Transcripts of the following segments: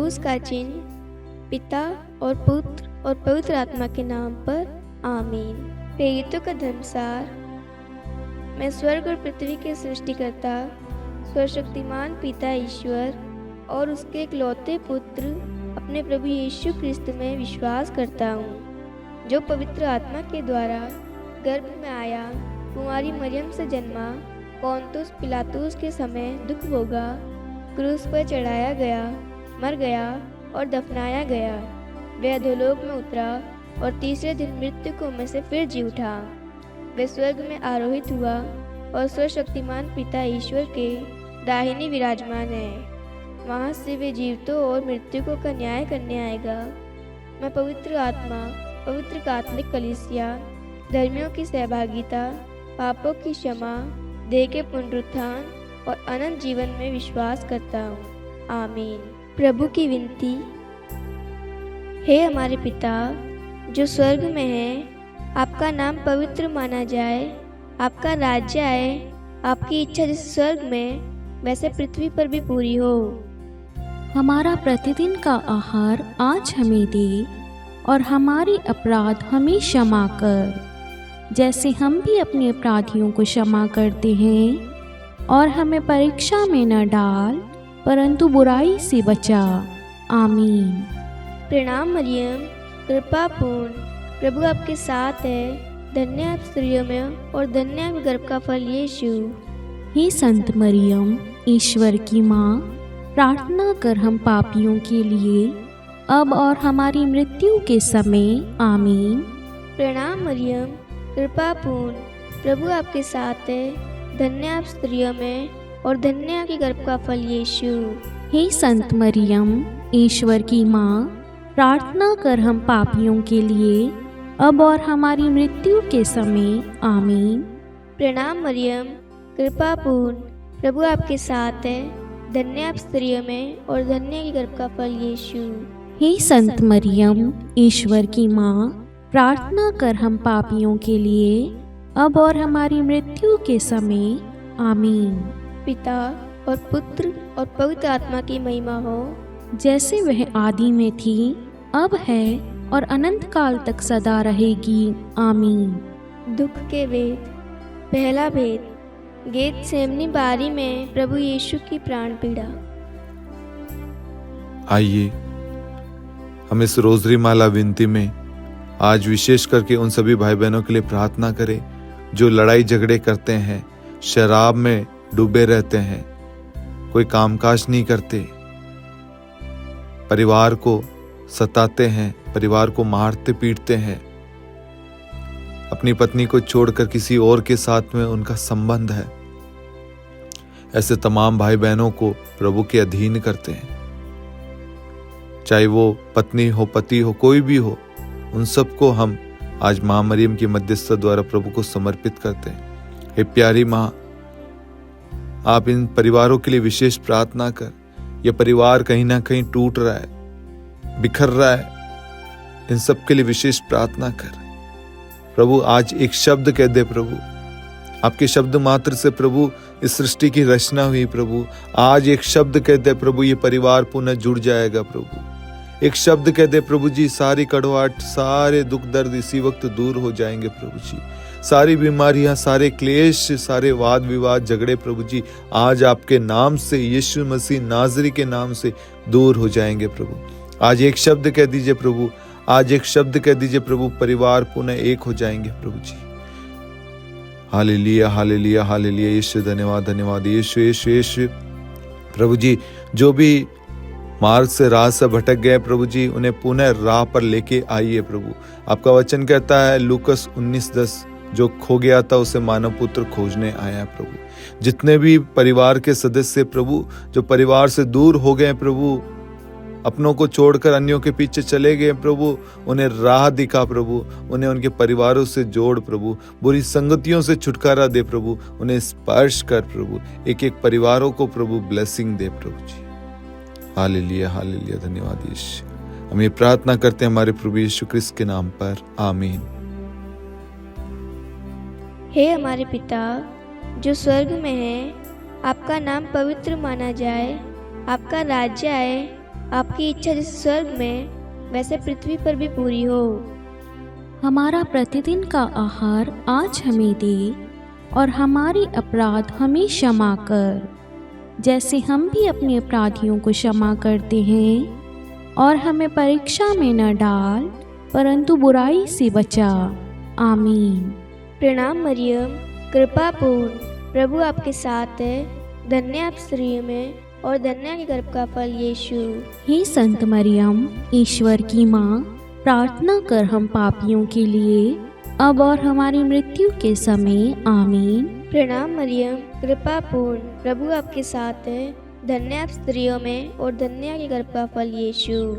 क्रूस का चिन्ह पिता और पुत्र और पवित्र आत्मा के नाम पर आमीन। प्रेरितों का धर्मसार। मैं स्वर्ग और पृथ्वी के सृष्टिकर्ता सर्वशक्तिमान पिता ईश्वर और उसके इकलौते पुत्र अपने प्रभु यीशु क्रिस्त में विश्वास करता हूँ, जो पवित्र आत्मा के द्वारा गर्भ में आया, कुंवारी मरियम से जन्मा, पोंतुस पिलातुस के समय दुख भोगा, क्रूस पर चढ़ाया गया, मर गया और दफनाया गया। वह अधोलोक में उतरा और तीसरे दिन मृतकों में से फिर जी उठा। वह स्वर्ग में आरोहित हुआ और सर्वशक्तिमान पिता ईश्वर के दाहिने विराजमान है। वहाँ से वे जीवितों और मृतकों का न्याय करने आएगा। मैं पवित्र आत्मा, पवित्र कात्मिक कलीसिया, धर्मियों की सहभागिता, पापों की क्षमा, देह के पुनरुत्थान और अनंत जीवन में विश्वास करता हूँ। आमीन। प्रभु की विनती। हे हमारे पिता जो स्वर्ग में है, आपका नाम पवित्र माना जाए, आपका राज्य आए, आपकी इच्छा जैसे स्वर्ग में वैसे पृथ्वी पर भी पूरी हो। हमारा प्रतिदिन का आहार आज हमें दे और हमारे अपराध हमें क्षमा कर, जैसे हम भी अपने अपराधियों को क्षमा करते हैं, और हमें परीक्षा में न डाल परंतु बुराई से बचा। आमीन। प्रणाम मरियम, कृपा पूर्ण, प्रभु आपके साथ है। धन्य आप स्त्रियों में और धन्य आप गर्भ का फल यीशु। हे संत मरियम, ईश्वर की माँ, प्रार्थना कर हम पापियों के लिए अब और हमारी मृत्यु के समय। आमीन। प्रणाम मरियम, कृपा पूर्ण, प्रभु आपके साथ है। धन्य आप स्त्रियों में और धन्य आपके गर्भ का फल यीशु। हे संत मरियम, ईश्वर की माँ, प्रार्थना कर हम पापियों के लिए अब और हमारी मृत्यु के समय। आमीन। प्रणाम मरियम, कृपा पूर्ण, प्रभु आपके साथ है। धन्य आप स्त्रियों में और धन्य के गर्भ का फल यीशु। हे संत मरियम, ईश्वर की माँ, प्रार्थना कर हम पापियों के लिए अब और हमारी मृत्यु के समय। आमीन। पिता और पुत्र और पवित्र आत्मा की महिमा हो, जैसे वह आदि में थी, अब है और अनंत काल तक सदा रहेगी। आमीन। दुख के वेद। पहला भेद। गेतसेमनी बारी में प्रभु यीशु की प्राण पीड़ा। आइए हम इस रोजरी माला विनती में आज विशेष करके उन सभी भाई बहनों के लिए प्रार्थना करें जो लड़ाई झगड़े करते हैं, शराब में डूबे रहते हैं, कोई कामकाज नहीं करते, परिवार को सताते हैं, परिवार को मारते पीटते हैं, अपनी पत्नी को छोड़कर किसी और के साथ में उनका संबंध है। ऐसे तमाम भाई बहनों को प्रभु के अधीन करते हैं, चाहे वो पत्नी हो, पति हो, कोई भी हो, उन सबको हम आज मां मरियम की मध्यस्थता द्वारा प्रभु को समर्पित करते हैं। हे प्यारी मां, आप इन परिवारों के लिए विशेष प्रार्थना कर। यह परिवार कहीं ना कहीं टूट रहा है, बिखर रहा है, इन सब के लिए विशेष प्रार्थना कर। प्रभु आज एक शब्द कह दे प्रभु, आपके शब्द मात्र से प्रभु इस सृष्टि की रचना हुई प्रभु। आज एक शब्द कह दे प्रभु, ये परिवार पुनः जुड़ जाएगा प्रभु। एक शब्द कह दे प्रभु जी, सारी कड़वाहट, सारे दुख दर्द इसी वक्त दूर हो जाएंगे प्रभु जी। सारी बीमारियां, सारे क्लेश, सारे वाद विवाद, झगड़े प्रभु जी आज आपके नाम से, यीशु मसीह नाजरी के नाम से दूर हो जाएंगे प्रभु। आज एक शब्द कह दीजिए प्रभु, आज एक शब्द कह दीजिए प्रभु, परिवार पुनः एक हो जाएंगे प्रभु जी। Hallelujah, hallelujah, hallelujah. यीशु धन्यवाद, धन्यवाद यीशु, यीशु, यीशु। प्रभु जी जो भी मार्ग से राह से भटक गए प्रभु जी, उन्हें पुनः राह पर लेके आइए प्रभु। आपका वचन कहता है लूकस 19:10, जो खो गया था उसे मानव पुत्र खोजने आया प्रभु। जितने भी परिवार के सदस्य प्रभु जो परिवार से दूर हो गए प्रभु, अपनों को छोड़कर अन्यों के पीछे चले गए प्रभु, उन्हें राह दिखा प्रभु, उन्हें उनके परिवारों से जोड़ प्रभु, बुरी संगतियों से छुटकारा दे प्रभु, उन्हें स्पर्श कर प्रभु, एक एक परिवारों को प्रभु ब्लेसिंग दे प्रभु जी। हालेलुया, हालेलुया, धन्यवाद यीशु। हम ये प्रार्थना करते हैं हमारे प्रभु यीशु क्रिस्त के नाम पर, आमीन। हे हमारे पिता जो स्वर्ग में है, आपका नाम पवित्र माना जाए, आपका राज्य आए, आपकी इच्छा जैसे स्वर्ग में वैसे पृथ्वी पर भी पूरी हो। हमारा प्रतिदिन का आहार आज हमें दे, और हमारे अपराध हमें क्षमा कर, जैसे हम भी अपने अपराधियों को क्षमा करते हैं। और हमें परीक्षा में न डाल, परंतु बुराई से बचा। आमीन। प्रणाम मरियम, कृपा पूर्ण, प्रभु आपके साथ है। धन्य आप स्त्रियों में और धन्य के गर्भ का फल यीशु। हे संत मरियम, ईश्वर की माँ, प्रार्थना कर हम पापियों के लिए, अब और हमारी मृत्यु के समय। आमीन। प्रणाम मरियम, कृपा पूर्ण, प्रभु आपके साथ है। धन्य आप स्त्रियों में और धन्य के गर्भ का फल यीशु।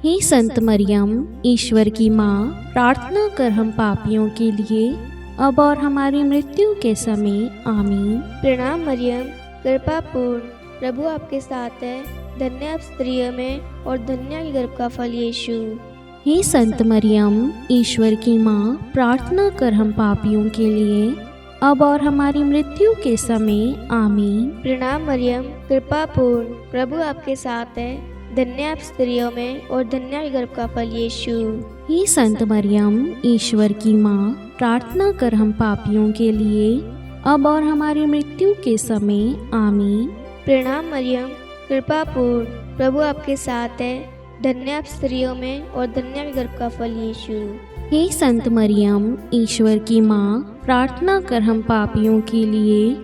हे संत मरियम, ईश्वर की माँ, प्रार्थना कर हम पापियों के लिए, अब और हमारी मृत्यु के समय। आमीन। प्रणाम मरियम, कृपा पूर्ण, प्रभु आपके साथ है। धन्य आप स्त्रियों में और धन्य के गर्भ का फल यीशु। हे संत मरियम, ईश्वर की माँ, प्रार्थना कर हम पापियों के लिए, अब और हमारी मृत्यु के समय। आमीन। प्रणाम मरियम, कृपा पूर्ण, प्रभु आपके साथ है। धन्य आप स्त्रियों में और धन्य के गर्भ का फल यीशु। हे संत मरियम, ईश्वर की माँ, प्रार्थना कर हम पापियों के लिए, अब और हमारी मृत्यु के समय। आमीन। प्रणाम मरियम, कृपा पूर्ण, प्रभु आपके साथ है। धन्य आप स्त्रियों में और धन्य के गर्भ का फल यीशु। हे संत मरियम, ईश्वर की माँ, प्रार्थना कर हम पापियों के लिए,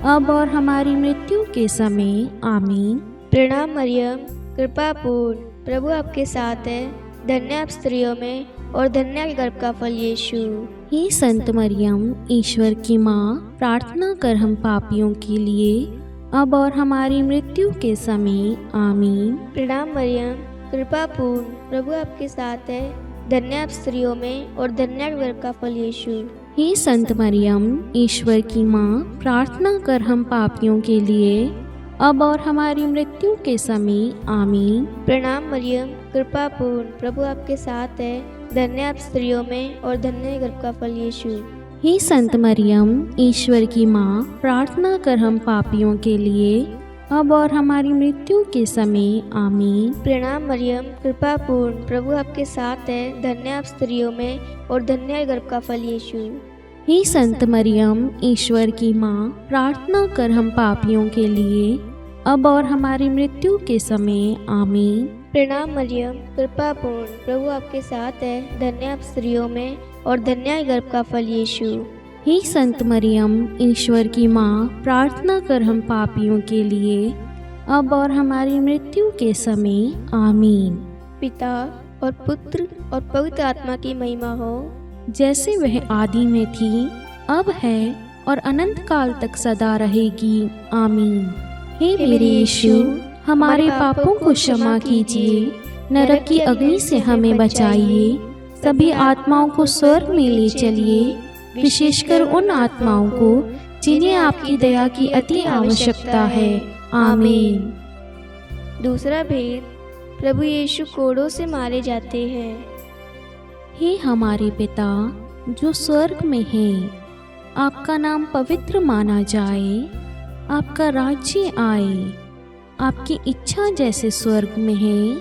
अब और हमारी मृत्यु के समय। आमीन। प्रणाम मरियम, कृपा पूर्ण, प्रभु आपके साथ है। धन्य आप स्त्रियों में और धन्य के गर्भ का फल यीशु। हे संत मरियम, ईश्वर की माँ, प्रार्थना कर हम पापियों के लिए, अब और हमारी मृत्यु के समय। आमीन। प्रणाम मरियम, कृपा पूर्ण, प्रभु आपके साथ है। धन्य आप स्त्रियों में और धन्य के गर्भ का फल यीशु। हे संत मरियम, ईश्वर की माँ, प्रार्थना कर हम पापियों के लिए, अब और हमारी मृत्यु के समय। आमीन। प्रणाम मरियम, कृपा पूर्ण, प्रभु आपके साथ है। धन्य आप स्त्रियों में और धन्य के गर्भ का फल यीशु। हे संत मरियम, ईश्वर की माँ, प्रार्थना कर हम पापियों के लिए, अब और हमारी मृत्यु के समय। आमीन। प्रणाम मरियम, कृपा पूर्ण, प्रभु आपके साथ है। धन्य आप स्त्रियों में और धन्य के गर्भ का फल यीशु। हे संत मरियम, ईश्वर की माँ, प्रार्थना कर हम पापियों के लिए, अब और हमारी मृत्यु के समय। आमीन। प्रणाम मरियम, कृपा पूर्ण, प्रभु आपके साथ है। धन्य आप स्त्रियों में और धन्य के गर्भ का फल यीशु। हे संत मरियम, ईश्वर की माँ, प्रार्थना कर हम पापियों के लिए, अब और हमारी मृत्यु के समय। आमीन। पिता और पुत्र और पवित्र आत्मा की महिमा हो, जैसे वह आदि में थी, अब है और अनंत काल तक सदा रहेगी। आमीन। हे मेरे यीशु, हमारे पापों को क्षमा कीजिए, नरक की अग्नि से हमें बचाइए, सभी आत्माओं को स्वर्ग में ले चलिए, विशेषकर उन आत्माओं को जिन्हें आपकी दया की अति आवश्यकता है। आमीन। दूसरा भेद, प्रभु यीशु कोड़ों से मारे जाते हैं। हे हमारे पिता जो स्वर्ग में है, आपका नाम पवित्र माना जाए, आपका राज्य आए, आपकी इच्छा जैसे स्वर्ग में है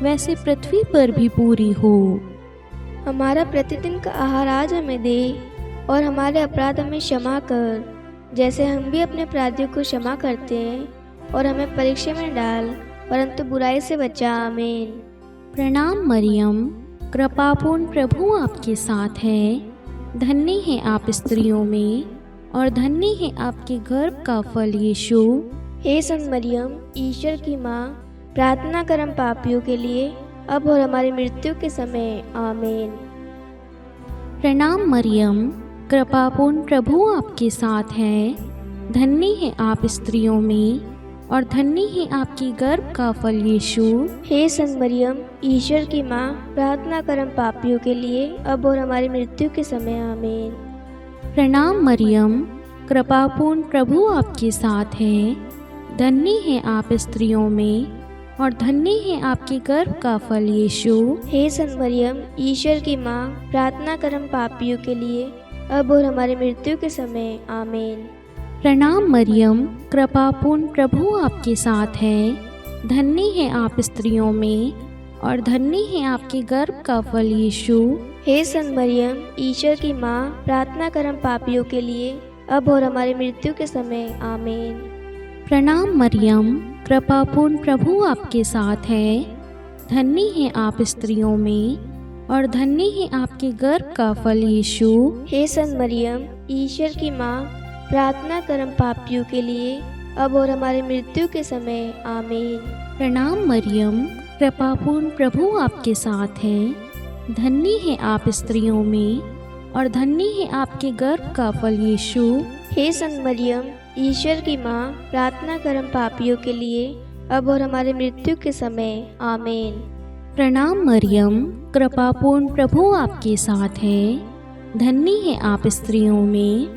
वैसे पृथ्वी पर भी पूरी हो। हमारा प्रतिदिन का आहार आज हमें दे, और हमारे अपराध हमें क्षमा कर, जैसे हम भी अपने अपराधियों को क्षमा करते हैं। और हमें परीक्षा में डाल, परंतु बुराई से बचा। आमीन। प्रणाम मरियम, कृपापूर्ण, प्रभु आपके साथ है। धन्य है आप स्त्रियों में, और धन्य है आपके गर्भ का फल यीशु। हे संत मरियम, ईश्वर की माँ, प्रार्थना कर हम पापियों के लिए, अब और हमारी मृत्यु के समय। आमीन। प्रणाम मरियम, कृपापूर्ण, प्रभु आपके साथ है। धन्य है आप स्त्रियों में, और धन्य है आपकी गर्भ का फल यीशु। हे संत मरियम, ईश्वर की माँ, प्रार्थना कर हम पापियों के लिए, अब और हमारी मृत्यु के समय। आमीन। प्रणाम मरियम, कृपापूर्ण, प्रभु आपके साथ है। धन्य है आप स्त्रियों में, और धन्य है आपके गर्भ का फल यीशु। हे संत मरियम, ईश्वर की माँ, प्रार्थना कर हम पापियों के लिए, अब और हमारी मृत्यु के समय। आमीन। प्रणाम मरियम, कृपापूर्ण, प्रभु आपके साथ है। धन्य है आप स्त्रियों में और धन्य है आपके गर्भ का फल यीशु। हे संत मरियम, ईश्वर की माँ, प्रार्थना कर हम पापियों के लिए, अब और हमारी मृत्यु के समय, आमीन। प्रणाम मरियम, कृपापूर्ण प्रभु आपके साथ है। धन्य है आप स्त्रियों में और धन्य है आपके गर्भ का फल यीशु। हे संत मरियम, ईश्वर की माँ, प्रार्थना कर हम पापियों के लिए, अब और हमारी मृत्यु के समय, आमीन। प्रणाम मरियम, कृपापूर्ण प्रभु आपके साथ है। धन्य है आप स्त्रियों में और धन्य है आपके गर्भ का फल यीशु। हे संत मरियम, ईश्वर की माँ, प्रार्थना कर हम पापियों के लिए, अब और हमारी मृत्यु के समय, आमीन। प्रणाम मरियम, कृपापूर्ण प्रभु आपके साथ है। धन्य है आप स्त्रियों में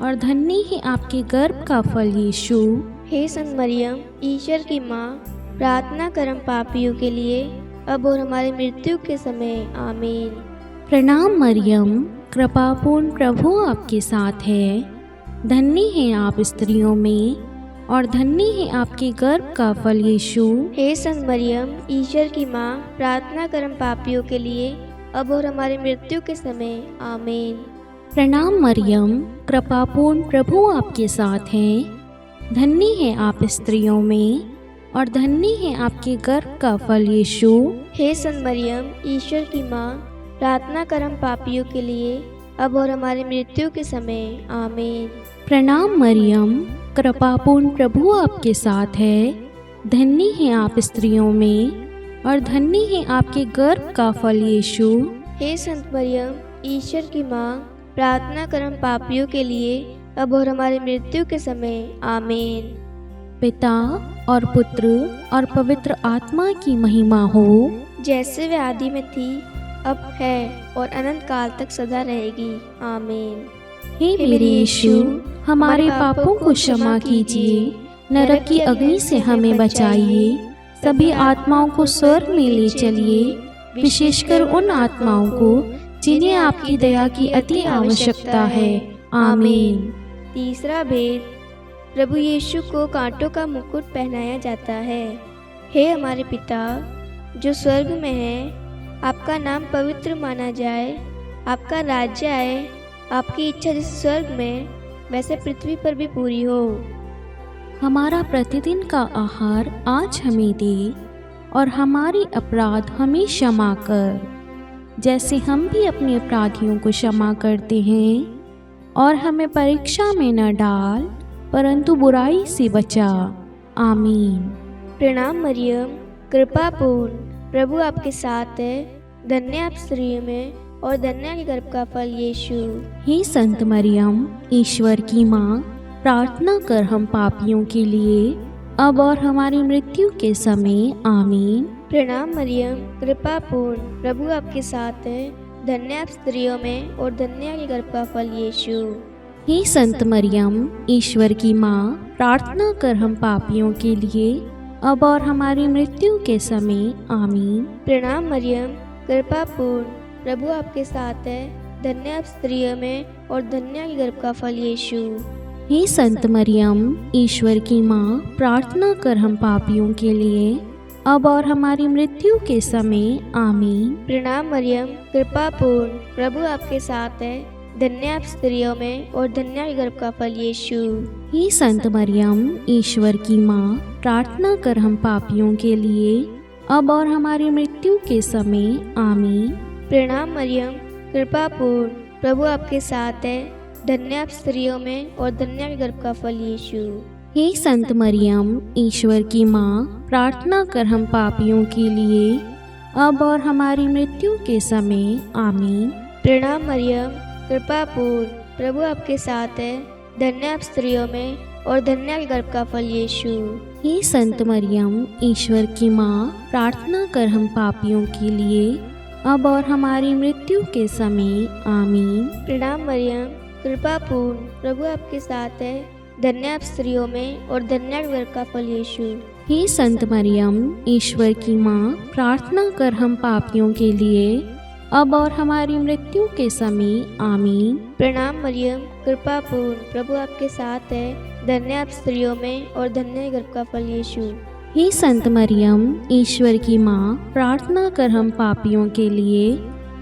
और धन्य है आपके गर्भ का फल यीशु। हे संत मरियम, ईश्वर की माँ, प्रार्थना कर हम पापियों के लिए, अब और हमारी मृत्यु के समय, आमीन। प्रणाम मरियम, कृपापूर्ण प्रभु आपके साथ है। धन्य है आप स्त्रियों में और धन्य है आपके गर्भ का फल यीशु। हे संत मरियम, ईश्वर की माँ, प्रार्थना कर हम पापियों के लिए, अब और हमारी मृत्यु के समय, आमीन। प्रणाम मरियम, कृपापूर्ण प्रभु आपके साथ है। धन्य है आप स्त्रियों में और धन्य है आपके गर्भ का फल यीशु। हे संत मरियम, ईश्वर की माँ, प्रार्थना कर हम पापियों के लिए, अब और हमारी मृत्यु के समय, आमीन। प्रणाम मरियम, कृपापूर्ण प्रभु आपके साथ है। धन्य है आप स्त्रियों में और धन्य है आपके गर्भ का फल यीशु। हे संत मरियम, ईश्वर की माँ, प्रार्थना कर हम पापियों के लिए, अब और हमारी मृत्यु के समय, आमीन। पिता और पुत्र और पवित्र आत्मा की महिमा हो, जैसे वे आदि में थी, अब है और अनंत काल तक सदा रहेगी, आमीन। हे मेरे यीशु, हमारे पापों को क्षमा कीजिए, नरक की अग्नि से हमें बचाइए, सभी आत्माओं को स्वर्ग में ले चलिए, विशेषकर उन आत्माओं को जिन्हें आपकी दया की अति आवश्यकता है, आमीन। तीसरा भेद, प्रभु यीशु को कांटों का मुकुट पहनाया जाता है। हे हमारे पिता जो स्वर्ग में है, आपका नाम पवित्र माना जाए, आपका राज्य आए, आपकी इच्छा जैसे स्वर्ग में वैसे पृथ्वी पर भी पूरी हो। हमारा प्रतिदिन का आहार आज हमें दे और हमारे अपराध हमें क्षमा कर, जैसे हम भी अपने अपराधियों को क्षमा करते हैं, और हमें परीक्षा में न डाल परंतु बुराई से बचा, आमीन। प्रणाम मरियम, कृपा पूर्ण, प्रभु आपके साथ है। धन्य आप स्त्रियों में और धन्य के गर्भ का फल यीशु। हे संत मरियम, ईश्वर की माँ, प्रार्थना कर हम पापियों के लिए, अब और हमारी मृत्यु के समय, आमीन। प्रणाम मरियम, कृपा पूर्ण, प्रभु आपके साथ है। धन्य आप स्त्रियों में और धन्य के गर्भ का फल यीशु। हे संत मरियम, ईश्वर की माँ, प्रार्थना कर हम पापियों के लिए, अब और हमारी मृत्यु के समय, आमीन। प्रणाम मरियम, कृपा पूर्ण, प्रभु आपके साथ है। धन्य आप स्त्रियों में और धन्य के गर्भ का फल यीशु। हे संत मरियम, ईश्वर की माँ, प्रार्थना कर हम पापियों के लिए, अब और हमारी मृत्यु के समय, आमीन। प्रणाम मरियम, कृपा पूर्ण, प्रभु आपके साथ है। धन्य आप स्त्रियों में और धन्य के गर्भ का फल यीशु। हे संत मरियम, ईश्वर की माँ, प्रार्थना कर हम पापियों के लिए, अब और हमारी मृत्यु के समय, आमीन। प्रणाम मरियम, कृपा पूर्ण, प्रभु आपके साथ है। धन्य आप स्त्रियों में और धन्य के गर्भ का फल यीशु। हे संत मरियम, ईश्वर की माँ, प्रार्थना कर हम पापियों के लिए, अब और हमारी मृत्यु के समय, आमीन। प्रणाम मरियम, कृपा पूर्ण, प्रभु आपके साथ है। धन्य आप स्त्रियों में और धन्य के गर्भ का फल यीशु। हे संत मरियम, ईश्वर की माँ, प्रार्थना कर हम पापियों के लिए, अब और हमारी मृत्यु के समय, आमीन। प्रणाम मरियम, कृपा पूर्ण, प्रभु आपके साथ है। धन्य आप स्त्रियों में और धन्य के गर्भ का फल यीशु। हे संत मरियम, ईश्वर की माँ, प्रार्थना कर हम पापियों के लिए, अब और हमारी मृत्यु के समय, आमीन। प्रणाम मरियम, कृपा पूर्ण, प्रभु आपके साथ है। धन्य आप स्त्रियों में और धन्य के गर्भ का फल यीशु। हे संत मरियम, ईश्वर की माँ, प्रार्थना कर हम पापियों के लिए,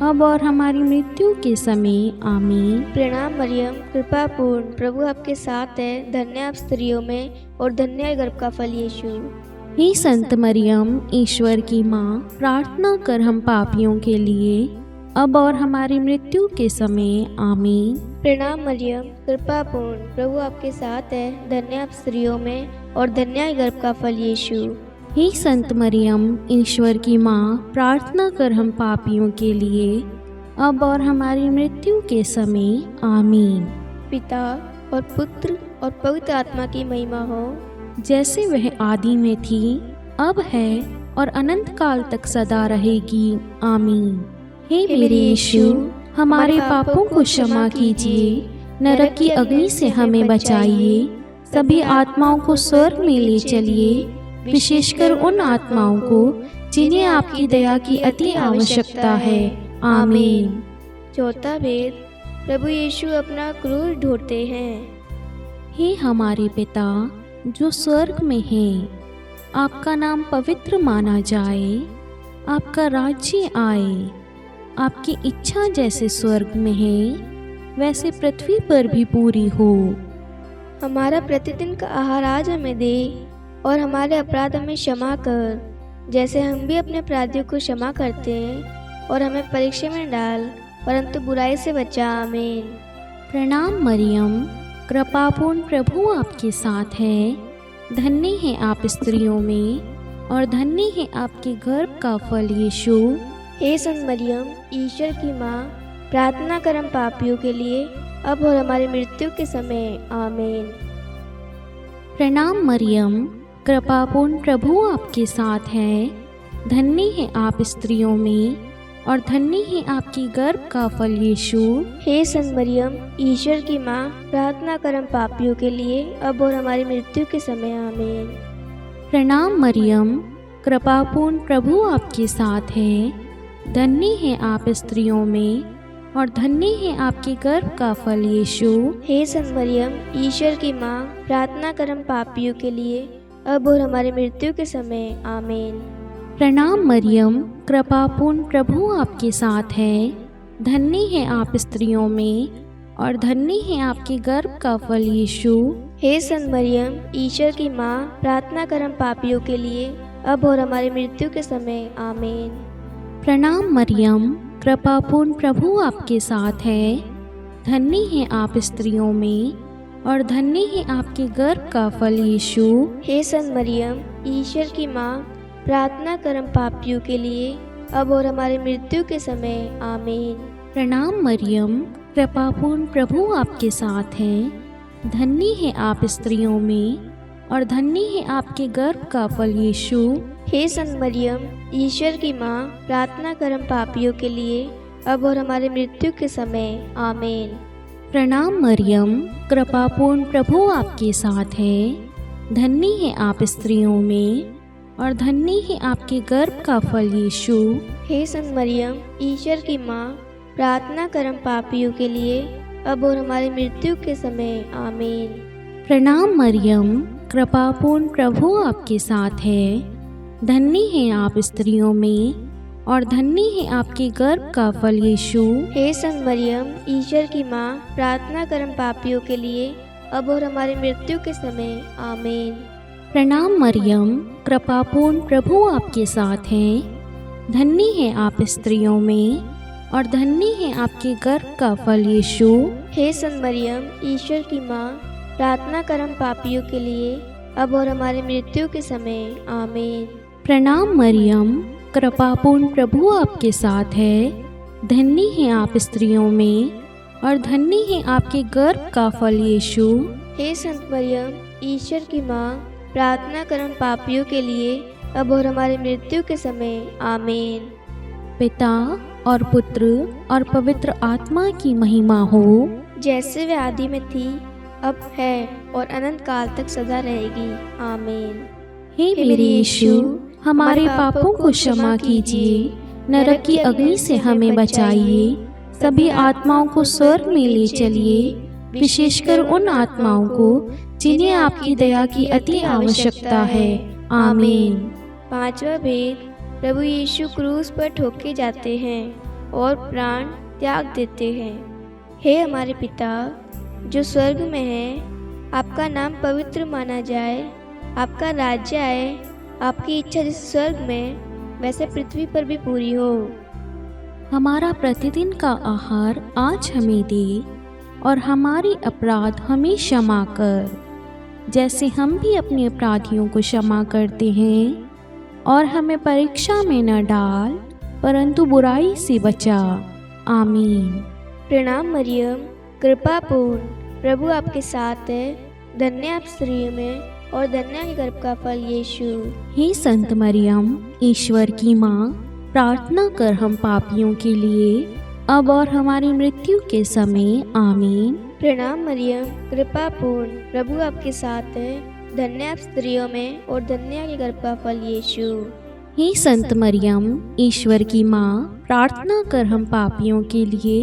अब और हमारी मृत्यु के समय। आमीन। प्रणाम मरियम, कृपा पूर्ण, प्रभु आपके साथ है, धन्य आप स्त्रियों में और धन्य है गर्भ का फल यीशु। हे संत मरियम, ईश्वर की माँ, प्रार्थना कर हम पापियों के लिए, अब और हमारी मृत्यु के समय। आमीन। प्रणाम मरियम, कृपा पूर्ण, प्रभु आपके साथ है, धन्य आप स्त्रियों में और धन्य है गर्भ का फल यीशु। हे संत मरियम, ईश्वर की माँ, प्रार्थना कर हम पापियों के लिए, अब और हमारी मृत्यु के समय। आमीन। पिता और पुत्र और पवित्र आत्मा की महिमा हो, जैसे वह आदि में थी, अब है और अनंत काल तक सदा रहेगी। आमीन। हे मेरे यीशु, हमारे पापों को क्षमा कीजिए, नरक की अग्नि से हमें बचाइए, सभी आत्माओं को स्वर्ग में ले चलिए, विशेषकर उन आत्माओं को जिन्हें आपकी दया की अति आवश्यकता है। आमीन। चौथा भेद, प्रभु यीशु अपना क्रूस ढूंढते हैं। हे हमारे पिता जो स्वर्ग में है, आपका नाम पवित्र माना जाए, आपका राज्य आए, आपकी इच्छा जैसे स्वर्ग में है वैसे पृथ्वी पर भी पूरी हो। हमारा प्रतिदिन का आहार आज हमें दे, और हमारे अपराध हमें क्षमा कर, जैसे हम भी अपने अपराधियों को क्षमा करते हैं, और हमें परीक्षा में डाल, परंतु बुराई से बचा। आमीन। प्रणाम मरियम, कृपापूर्ण, प्रभु आपके साथ है, धन्य है आप स्त्रियों में और धन्य है आपके गर्भ का फल यीशु। हे संत मरियम, ईश्वर की माँ, प्रार्थना कर हम पापियों के लिए, अब और हमारी मृत्यु के समय। आमीन। प्रणाम मरियम, कृपापूर्ण, प्रभु आपके साथ है, धन्य है आप स्त्रियों में और धन्य है आपकी गर्भ का फल यीशु। हे संत मरियम, ईश्वर की माँ, प्रार्थना कर हम पापियों के लिए, अब और हमारी मृत्यु के समय। आमीन। प्रणाम मरियम, कृपापूर्ण, प्रभु आपके साथ है, धन्य है आप स्त्रियों में और धन्य है आपके गर्भ का फल यीशु। हे संत मरियम, ईश्वर की माँ, प्रार्थना कर हम पापियों के लिए, अब और हमारी मृत्यु के समय। आमीन। प्रणाम मरियम, कृपापूर्ण, प्रभु आपके साथ है, धन्य है आप स्त्रियों में और धन्य है आपके गर्भ का फल यीशु। हे संत मरियम, ईश्वर की माँ, प्रार्थना कर हम पापियों के लिए, अब और हमारी मृत्यु के समय। आमीन। प्रणाम मरियम, कृपापूर्ण, प्रभु आपके साथ है, धन्य है आप स्त्रियों में और धन्य है आपके गर्भ का फल यीशु। हे संत मरियम, ईश्वर की माँ, प्रार्थना कर हम पापियों के लिए, अब और हमारी मृत्यु के समय। आमीन। प्रणाम मरियम, कृपापूर्ण, प्रभु आपके साथ है, धन्य है आप स्त्रियों में और धन्य है आपके गर्भ का फल यीशु। हे संत मरियम, ईश्वर की माँ, प्रार्थना कर हम पापियों के लिए, अब और हमारी मृत्यु के समय। आमीन। प्रणाम मरियम, कृपापूर्ण, प्रभु आपके साथ है, धन्य है आप स्त्रियों में और धन्य है आपके गर्भ का फल यीशु। हे संत मरियम, ईश्वर की माँ, प्रार्थना कर हम पापियों के लिए, अब और हमारी मृत्यु के समय। आमीन। प्रणाम मरियम, कृपापूर्ण, प्रभु आपके साथ है, धन्य है आप स्त्रियों में और धन्य है आपके गर्भ का फल यीशु। हे संत मरियम, ईश्वर की माँ, प्रार्थना कर हम पापियों के लिए, अब और हमारी मृत्यु के समय। आमीन। प्रणाम मरियम, कृपापूर्ण, प्रभु आपके साथ है, धन्य है आप स्त्रियों में और धन्य है आपके गर्भ का फल यीशु। हे संत मरियम, ईश्वर की माँ, प्रार्थना कर हम पापियों के लिए, अब और हमारी मृत्यु के समय। आमीन। प्रणाम मरियम, कृपापूर्ण, प्रभु आपके साथ है, धन्य है आप स्त्रियों में और धन्य है आपके गर्भ का फल यीशु। हे संत मरियम, ईश्वर की माँ, प्रार्थना कर हम पापियों के लिए, अब और हमारी मृत्यु के समय। आमीन। पिता और पुत्र और पवित्र आत्मा की महिमा हो, जैसे वे आदि में थी, अब है और अनंत काल तक सदा रहेगी। आमीन। हे मेरे यीशु, हमारे पापों को क्षमा कीजिए, नरक की अग्नि से हमें बचाइए, सभी आत्माओं को स्वर्ग में ले चलिए, विशेषकर उन आत्माओं को जिन्हें आपकी दया की अति आवश्यकता है। आमीन। पांचवा भेद, प्रभु यीशु क्रूस पर ठोके जाते हैं और प्राण त्याग देते हैं। हे हमारे पिता जो स्वर्ग में है, आपका नाम पवित्र माना जाए, आपका राज्य आए, आपकी इच्छा जैसे स्वर्ग में वैसे पृथ्वी पर भी पूरी हो। हमारा प्रतिदिन का आहार आज हमें दे और हमारे अपराध हमें क्षमा कर, जैसे हम भी अपने अपराधियों को क्षमा करते हैं, और हमें परीक्षा में न डाल परंतु बुराई से बचा। आमीन। प्रणाम मरियम, कृपा पूर्ण, प्रभु आपके साथ है, धन्य आप स्त्रियों में और धन्य है गर्भ का फल यीशु। हे संत मरियम, ईश्वर की माँ, प्रार्थना कर हम पापियों के लिए, अब और हमारी मृत्यु के समय। आमीन। प्रणाम मरियम, कृपा पूर्ण, प्रभु आपके साथ है, धन्य आप स्त्रियों में और धन्य है गर्भ का फल यीशु। हे संत मरियम, ईश्वर की माँ, प्रार्थना कर हम पापियों के लिए,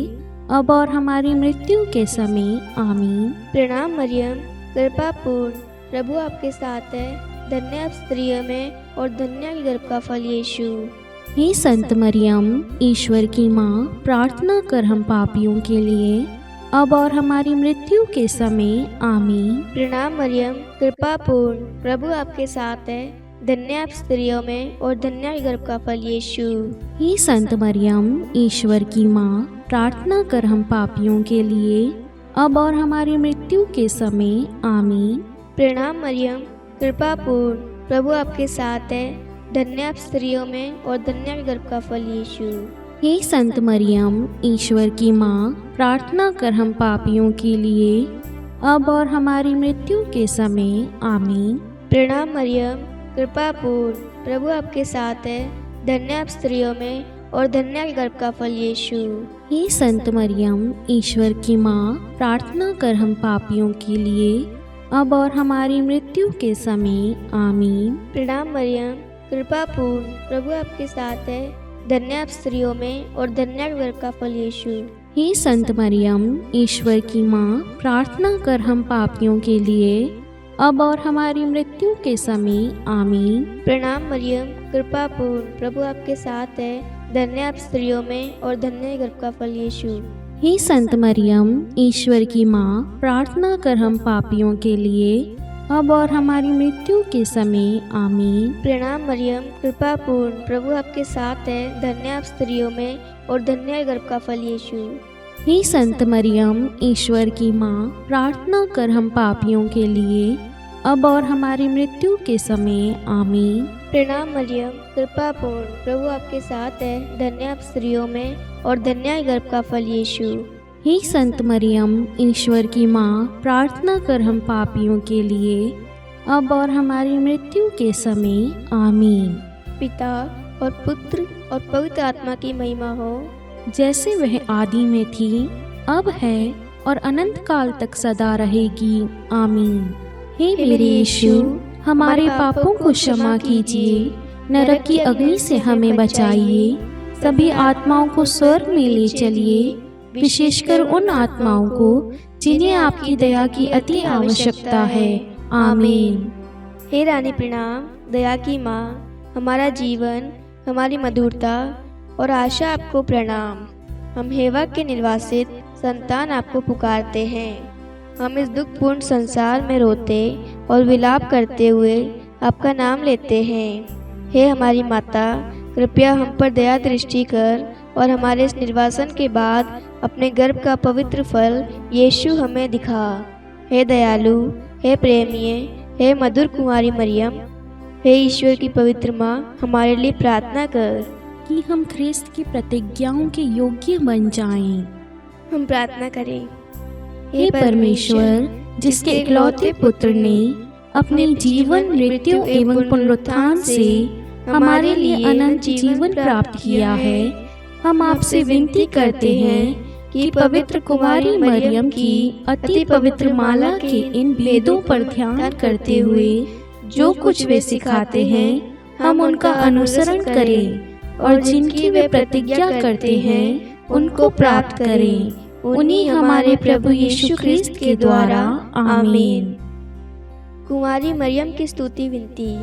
अब और हमारी मृत्यु के समय। आमीन। प्रणाम मरियम, कृपा पूर्ण, प्रभु आपके साथ है, धन्य आप स्त्रियों में और धन्य है गर्भ का फल यीशु। हे संत मरियम, ईश्वर की माँ, प्रार्थना कर हम पापियों के लिए, अब और हमारी मृत्यु के समय। आमीन। प्रणाम मरियम, कृपा पूर्ण, प्रभु आपके साथ है, धन्य आप स्त्रियों में और धन्य है गर्भ का फल यीशु। हे संत मरियम, ईश्वर की माँ, प्रार्थना कर हम पापियों के लिए, अब और हमारी मृत्यु के समय। आमीन। प्रणाम मरियम, कृपा पूर्ण, प्रभु आपके साथ है, धन्य आप स्त्रियों में और धन्य है गर्भ का फल यीशु। हे संत मरियम, ईश्वर की माँ, प्रार्थना कर हम पापियों के लिए, अब और हमारी मृत्यु के समय। आमीन। प्रणाम मरियम, कृपा पूर्ण, प्रभु आपके साथ है, धन्य आप स्त्रियों में और धन्य है गर्भ का फल यीशु। हे संत मरियम, ईश्वर की माँ, प्रार्थना कर हम पापियों के लिए, अब और हमारी मृत्यु के समय। आमीन। प्रणाम मरियम, कृपा पूर्ण, प्रभु आपके साथ है, धन्य आप स्त्रियों में और धन्य है गर्भ का फल यीशु। हे संत मरियम, ईश्वर की माँ, प्रार्थना कर हम पापियों के लिए, अब और हमारी मृत्यु के समय। आमीन। प्रणाम मरियम, कृपा पूर्ण, प्रभु आपके साथ है, धन्य आप स्त्रियों में और धन्य है गर्भ का फल यीशु। हे संत मरियम, ईश्वर की माँ, प्रार्थना कर हम पापियों के लिए, अब और हमारी मृत्यु के समय। आमीन। प्रणाम मरियम, कृपा पूर्ण, प्रभु आपके साथ है, धन्य आप स्त्रियों में और धन्य है गर्भ का फल यीशु। हे संत मरियम, ईश्वर की माँ, प्रार्थना कर हम पापियों के लिए, अब और हमारी मृत्यु के समय। आमीन। प्रणाम मरियम, कृपा पूर्ण, प्रभु आपके साथ है, धन्य आप स्त्रियों में और धन्य है गर्भ का फल यीशु। हे संत मरियम, ईश्वर की माँ, प्रार्थना कर हम पापियों के लिए, अब और हमारी मृत्यु के समय। आमीन। पिता और पुत्र और पवित्र आत्मा की महिमा हो, जैसे वह आदि में थी, अब है और अनंत काल तक सदा रहेगी। आमीन। हे मेरे यीशु, हमारे पापों को क्षमा कीजिए, नरक की अग्नि से हमें बचाइए, सभी आत्माओं को स्वर्ग में ले चलिए, विशेषकर उन आत्माओं को जिन्हें आपकी दया की अति आवश्यकता है। आमीन। हे रानी प्रणाम, दया की माँ, हमारा जीवन, हमारी मधुरता और आशा आपको प्रणाम। हम हेवा के निर्वासित संतान आपको पुकारते हैं। हम इस दुखपूर्ण संसार में रोते और विलाप करते हुए आपका नाम लेते हैं। हे हमारी माता, कृपया हम पर दया दृष्टि कर और हमारे इस निर्वासन के बाद अपने गर्भ का पवित्र फल यीशु हमें दिखा। हे दयालु, हे प्रेमीय, हे मधुर कुमारी मरियम, हे ईश्वर की पवित्र माँ, हमारे लिए प्रार्थना कर कि हम ख्रिस्त की प्रतिज्ञाओं के योग्य बन जाएं। हम प्रार्थना करें। हे परमेश्वर, जिसके इकलौते पुत्र ने अपने जीवन, मृत्यु एवं पुनरुत्थान से हमारे लिए अनंत जीवन प्राप्त किया है, हम आपसे विनती करते हैं कि पवित्र कुमारी मरियम की अति पवित्र माला के इन भेदों पर ध्यान करते हुए जो कुछ वे सिखाते हैं, हम उनका अनुसरण करें और जिनकी वे प्रतिज्ञा करते हैं उनको प्राप्त करें। उन्हीं हमारे प्रभु यीशु ख्रिस्त के द्वारा। आमीन। कुमारी मरियम की स्तुति विनती।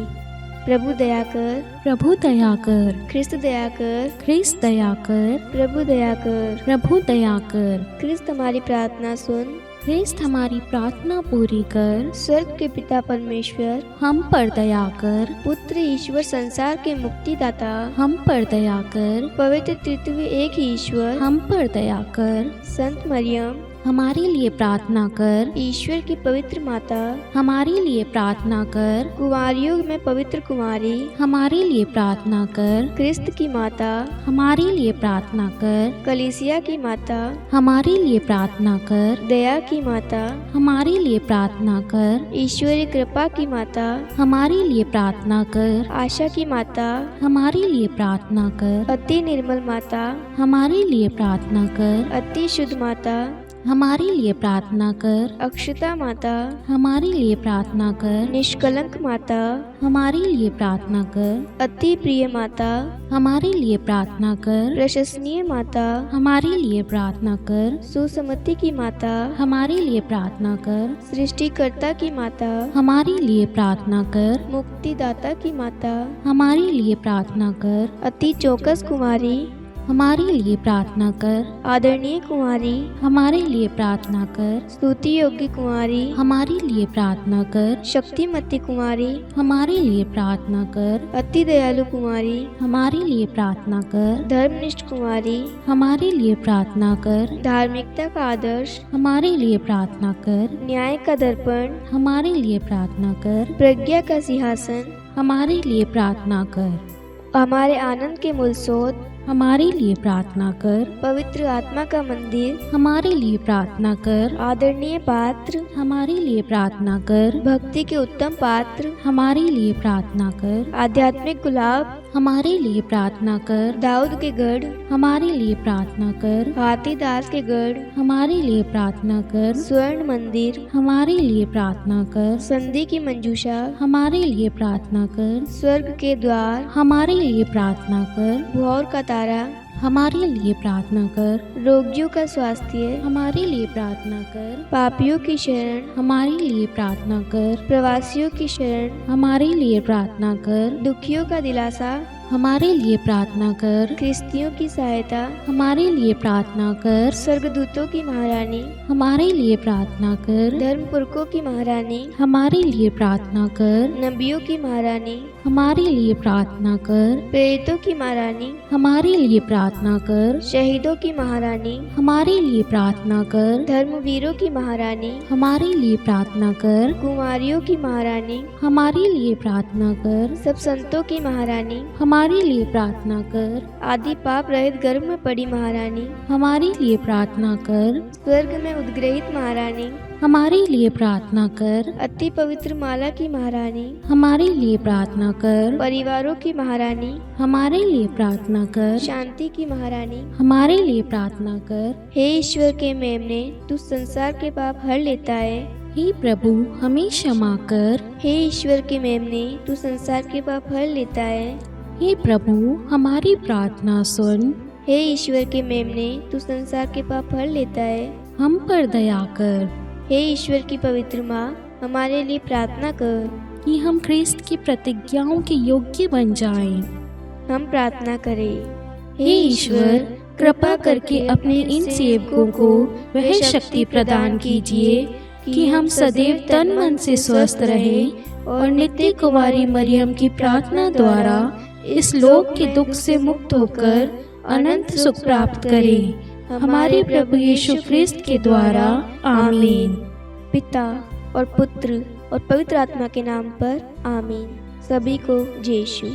प्रभु दया कर, प्रभु दया कर, ख्रिस्त दया कर, ख्रिस्त दया कर, प्रभु दया कर। प्रभु दया कर। ख्रिस्त हमारी प्रार्थना सुन, ख्रिस्त हमारी प्रार्थना पूरी कर। स्वर्ग के पिता परमेश्वर, हम पर दया कर, पुत्र ईश्वर संसार के मुक्तिदाता, हम पर दया कर, पवित्र तृतीय एक ही ईश्वर, हम पर दया कर। संत मरियम, हमारे लिए प्रार्थना कर, ईश्वर की पवित्र माता, हमारे लिए प्रार्थना कर, कुंवारियों में पवित्र कुमारी, हमारे लिए प्रार्थना कर, क्रिस्त की माता, हमारे लिए प्रार्थना कर, कलीसिया की माता, हमारे लिए प्रार्थना कर, दया की माता, हमारे लिए प्रार्थना कर, ईश्वरीय कृपा की माता, हमारे लिए प्रार्थना कर, आशा की माता, हमारे लिए प्रार्थना कर, अति निर्मल माता, हमारे लिए प्रार्थना कर, अति शुद्ध माता, हमारे लिए प्रार्थना कर, अक्षता माता, हमारे लिए प्रार्थना कर, निष्कलंक माता, हमारे लिए प्रार्थना कर, अति प्रिय माता, हमारे लिए प्रार्थना कर, प्रशंसनीय माता, हमारे लिए प्रार्थना कर, सुसमति की माता, हमारे लिए प्रार्थना कर, सृष्टिकर्ता की माता, हमारे लिए प्रार्थना कर, मुक्तिदाता की माता, हमारे लिए प्रार्थना कर, अति चौकस कुमारी, हमारे लिए प्रार्थना कर, आदरणीय कुमारी, हमारे लिए प्रार्थना कर, स्तुति योग्य कुमारी, हमारे लिए प्रार्थना कर, शक्तिमती कुमारी, हमारे लिए प्रार्थना कर, अति दयालु कुमारी, हमारे लिए प्रार्थना कर, धर्मनिष्ठ कुमारी, हमारे लिए प्रार्थना कर, धार्मिकता का आदर्श, हमारे लिए प्रार्थना कर, न्याय का दर्पण, हमारे लिए प्रार्थना कर, प्रज्ञा का सिंहासन, हमारे लिए प्रार्थना कर, हमारे आनंद के मूल स्रोत, हमारे लिए प्रार्थना कर, पवित्र आत्मा का मंदिर, हमारे लिए प्रार्थना कर, आदरणीय पात्र, हमारे लिए प्रार्थना कर, भक्ति के उत्तम पात्र, हमारे लिए प्रार्थना कर, आध्यात्मिक गुलाब, हमारे लिए प्रार्थना कर, दाऊद के गढ़, हमारे लिए प्रार्थना कर, हाथीदास के गढ़, हमारे लिए प्रार्थना कर, स्वर्ण मंदिर, हमारे लिए प्रार्थना कर, संधि की मंजूषा, हमारे लिए प्रार्थना कर, स्वर्ग के द्वार, हमारे लिए प्रार्थना कर, भोर का तारा, हमारे लिए प्रार्थना कर, रोगियों का स्वास्थ्य, हमारे लिए प्रार्थना कर, पापियों की शरण, हमारे लिए प्रार्थना कर, प्रवासियों की शरण, हमारे लिए प्रार्थना कर, दुखियों का दिलासा, हमारे लिए प्रार्थना कर, ख्रिस्तियों की सहायता, हमारे लिए प्रार्थना कर, स्वर्गदूतों की महारानी, हमारे लिए प्रार्थना कर, धर्मपुरखों की महारानी, हमारे लिए प्रार्थना कर, नबियों की महारानी, हमारे लिए प्रार्थना कर, प्रेरितों की महारानी, हमारे लिए प्रार्थना कर, शहीदों की महारानी, हमारे लिए प्रार्थना कर, धर्मवीरों की महारानी, हमारे लिए प्रार्थना कर, कुमारियों की महारानी, हमारे लिए प्रार्थना कर, सब संतों की महारानी, हमारे लिए प्रार्थना कर, आदि पाप रहित गर्भ में पड़ी महारानी, हमारे लिए प्रार्थना कर, स्वर्ग में उद्ग्रहित महारानी, हमारे लिए प्रार्थना कर, अति पवित्र माला की महारानी, हमारे लिए प्रार्थना कर, परिवारों की महारानी, हमारे लिए प्रार्थना कर, शांति की महारानी, हमारे लिए प्रार्थना कर। हे ईश्वर के मेमने, तू संसार के पाप हर लेता है। हे प्रभु हमें क्षमा कर। हे ईश्वर के मेमने, तू संसार के पाप हर लेता है। हे प्रभु हमारी प्रार्थना सुन। हे ईश्वर के मेमने, तू संसार के पाप हर लेता है। हम पर दया कर हे ईश्वर की पवित्र माँ, हमारे लिए प्रार्थना कर कि हम ख्रिस्त की प्रतिज्ञाओं के योग्य बन जाएं। हम प्रार्थना करें। हे ईश्वर कृपा करके अपने इन सेवकों को वह शक्ति प्रदान कीजिए कि हम सदैव तन मन से स्वस्थ रहें और नित्य कुमारी मरियम की प्रार्थना द्वारा इस लोक के दुख से मुक्त होकर अनंत सुख प्राप्त करें। हमारे प्रभु यीशु ख्रिस्त के द्वारा आमीन। पिता और पुत्र और पवित्र आत्मा के नाम पर आमीन। सभी को जय यीशु।